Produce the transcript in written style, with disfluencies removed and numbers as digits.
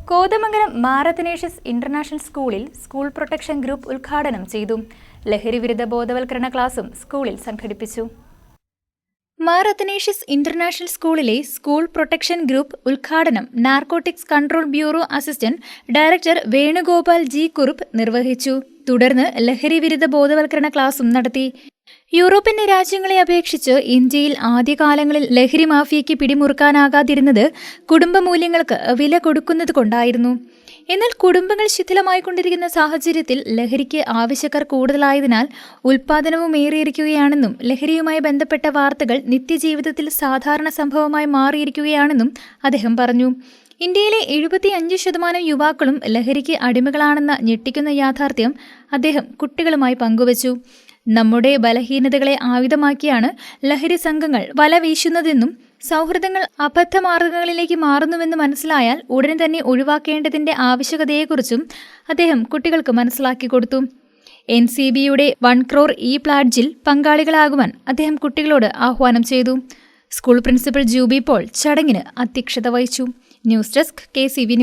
Kothamangalam Mar Athanasius international സ്കൂളിൽ school protection group ഉദ്ഘാടനം ചെയ്തു. ലഹരി വിരുദ്ധ ബോധവൽക്കരണ ക്ലാസും സ്കൂളിൽ സംഘടിപ്പിച്ചു. മാർ അത്തനേഷ്യസ് ഇന്റർനാഷണൽ സ്കൂളിലെ സ്കൂൾ പ്രൊട്ടക്ഷൻ ഗ്രൂപ്പ് ഉദ്ഘാടനം narcotics control bureau assistant director Venugopal G Kurup നിർവഹിച്ചു. തുടർന്ന് ലഹരി വിരുദ്ധ ബോധവൽക്കരണ ക്ലാസും നടത്തി. യൂറോപ്യൻ രാജ്യങ്ങളെ അപേക്ഷിച്ച് ഇന്ത്യയിൽ ആദ്യകാലങ്ങളിൽ ലഹരി മാഫിയയ്ക്ക് പിടിമുറുക്കാനാകാതിരുന്നത് കുടുംബമൂല്യങ്ങൾക്ക് വില കൊടുക്കുന്നത് കൊണ്ടായിരുന്നു. എന്നാൽ കുടുംബങ്ങൾ ശിഥിലമായിക്കൊണ്ടിരിക്കുന്ന സാഹചര്യത്തിൽ ലഹരിക്ക് ആവശ്യക്കാർ കൂടുതലായതിനാൽ ഉൽപാദനവും ഏറിയിരിക്കുകയാണെന്നും ലഹരിയുമായി ബന്ധപ്പെട്ട വാർത്തകൾ നിത്യജീവിതത്തിൽ സാധാരണ സംഭവമായി മാറിയിരിക്കുകയാണെന്നും അദ്ദേഹം പറഞ്ഞു. ഇന്ത്യയിലെ 75% യുവാക്കളും ലഹരിക്ക് അടിമകളാണെന്ന ഞെട്ടിക്കുന്ന യാഥാർത്ഥ്യം അദ്ദേഹം കുട്ടികളുമായി പങ്കുവച്ചു. നമ്മുടെ ബലഹീനതകളെ ആയുധമാക്കിയാണ് ലഹരി സംഘങ്ങൾ വല വീശുന്നതെന്നും സൗഹൃദങ്ങൾ അബദ്ധമാർഗങ്ങളിലേക്ക് മാറുന്നുവെന്ന് മനസ്സിലായാൽ ഉടനെ തന്നെ ഒഴിവാക്കേണ്ടതിന്റെ ആവശ്യകതയെക്കുറിച്ചും അദ്ദേഹം കുട്ടികൾക്ക് മനസ്സിലാക്കി കൊടുത്തു. NCBയുടെ 1 crore പ്ലാഡ്ജിൽ പങ്കാളികളാകുവാൻ അദ്ദേഹം കുട്ടികളോട് ആഹ്വാനം ചെയ്തു. സ്കൂൾ പ്രിൻസിപ്പൽ ജൂബി പോൾ ചടങ്ങിന് അധ്യക്ഷത വഹിച്ചു. News desk KCV